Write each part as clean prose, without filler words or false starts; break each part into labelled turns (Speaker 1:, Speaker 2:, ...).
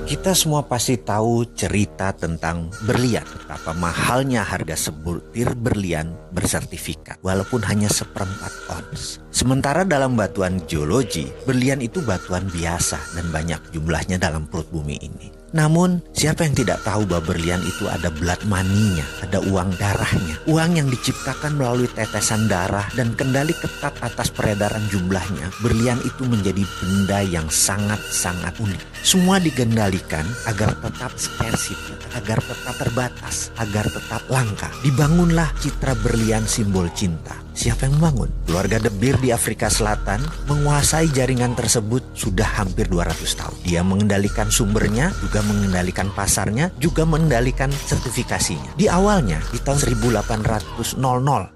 Speaker 1: Kita semua pasti tahu cerita tentang berlian, betapa mahalnya harga sebutir berlian bersertifikat, walaupun hanya seperempat ons. Sementara dalam batuan geologi, berlian itu batuan biasa dan banyak jumlahnya dalam perut bumi ini. Namun, siapa yang tidak tahu bahwa berlian itu ada blood money-nya, ada uang darahnya. Uang yang diciptakan melalui tetesan darah dan kendali ketat atas peredaran jumlahnya. Berlian itu menjadi benda yang sangat-sangat unik. Semua digendalikan agar tetap scarcity, agar tetap terbatas, agar tetap langka. Dibangunlah citra berlian simbol cinta. Siapa yang membangun? Keluarga De Beer di Afrika Selatan menguasai jaringan tersebut sudah hampir 200 tahun. Dia mengendalikan sumbernya, juga mengendalikan pasarnya, juga mengendalikan sertifikasinya. Di awalnya, di tahun 1800,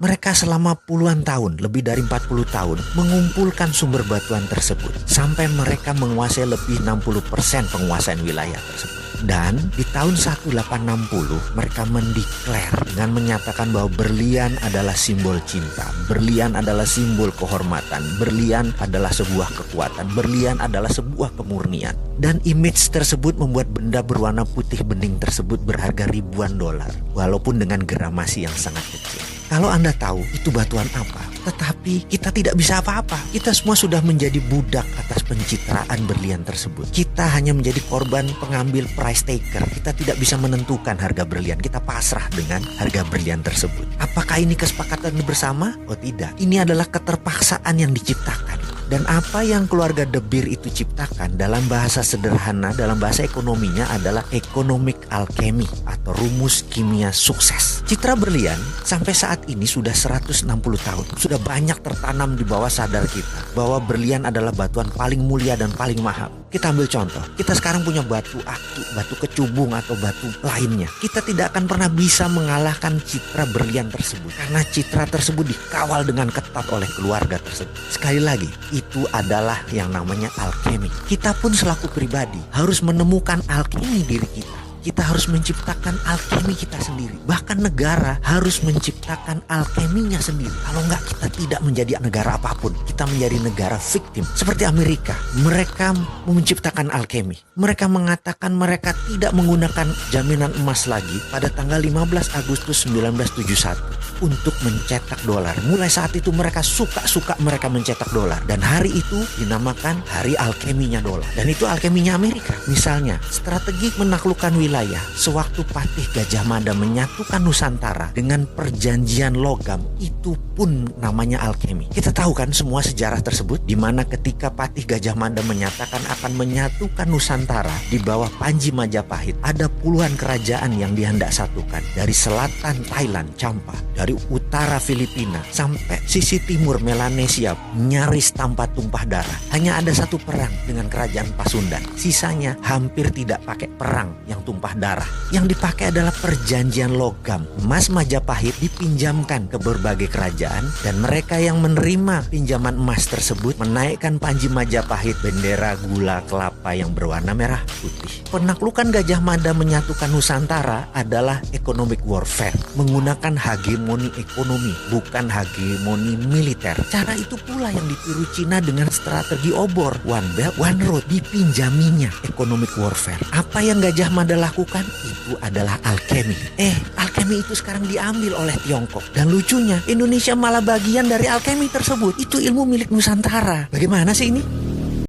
Speaker 1: mereka selama puluhan tahun, lebih dari 40 tahun, mengumpulkan sumber batuan tersebut. Sampai mereka menguasai lebih 60% penguasaan wilayah tersebut. Dan di tahun 1860 mereka mendeklar dengan menyatakan bahwa berlian adalah simbol cinta, berlian adalah simbol kehormatan, berlian adalah sebuah kekuatan, berlian adalah sebuah kemurnian. Dan image tersebut membuat benda berwarna putih bening tersebut berharga ribuan dolar, walaupun dengan gramasi yang sangat kecil. Kalau Anda tahu itu batuan apa, tetapi kita tidak bisa apa-apa. Kita semua sudah menjadi budak atas pencitraan berlian tersebut. Kita hanya menjadi korban pengambil price taker. Kita tidak bisa menentukan harga berlian. Kita pasrah dengan harga berlian tersebut. Apakah ini kesepakatan bersama? Oh tidak. Ini adalah keterpaksaan yang diciptakan. Dan apa yang keluarga De Beer itu ciptakan dalam bahasa sederhana, dalam bahasa ekonominya adalah economic alchemy atau rumus kimia sukses. Citra berlian sampai saat ini sudah 160 tahun. Sudah banyak tertanam di bawah sadar kita bahwa berlian adalah batuan paling mulia dan paling mahal. Kita ambil contoh, kita sekarang punya batu aki, batu kecubung atau batu lainnya. Kita tidak akan pernah bisa mengalahkan citra berlian tersebut karena citra tersebut dikawal dengan ketat oleh keluarga tersebut. Sekali lagi, itu adalah yang namanya alkemi. Kita pun selaku pribadi harus menemukan alkemi diri kita. Kita harus menciptakan alkemi kita sendiri. Bahkan negara harus menciptakan alkeminya sendiri. Kalau enggak, kita tidak menjadi negara apapun. Kita menjadi negara victim. Seperti Amerika, mereka menciptakan alkemi. Mereka mengatakan mereka tidak menggunakan jaminan emas lagi pada tanggal 15 Agustus 1971 untuk mencetak dolar. Mulai saat itu mereka suka mereka mencetak dolar. Dan hari itu dinamakan hari alkeminya dolar. Dan itu alkeminya Amerika. Misalnya, strategi menaklukkan wilayah sewaktu Patih Gajah Mada menyatukan Nusantara dengan perjanjian logam, itu pun namanya alkemi. Kita tahu kan semua sejarah tersebut, di mana ketika Patih Gajah Mada menyatakan akan menyatukan Nusantara di bawah Panji Majapahit, ada puluhan kerajaan yang dihendak satukan. Dari selatan Thailand, Champa, dari utara Filipina, sampai sisi timur Melanesia, nyaris tanpa tumpah darah. Hanya ada satu perang dengan kerajaan Pasundan. Sisanya hampir tidak pakai perang yang tumpah darah. Yang dipakai adalah perjanjian logam. Emas Majapahit dipinjamkan ke berbagai kerajaan dan mereka yang menerima pinjaman emas tersebut menaikkan Panji Majapahit bendera gula kelapa yang berwarna merah putih. Penaklukan Gajah Mada menyatukan Nusantara adalah economic warfare, menggunakan hegemoni ekonomi, bukan hegemoni militer. Cara itu pula yang ditiru Cina dengan strategi obor, one belt, one road, dipinjaminya economic warfare. Apa yang Gajah Mada lakukan itu adalah alkemi. Alkemi itu sekarang diambil oleh Tiongkok. Dan lucunya, Indonesia malah bagian dari alkemi tersebut. Itu ilmu milik Nusantara. Bagaimana sih ini?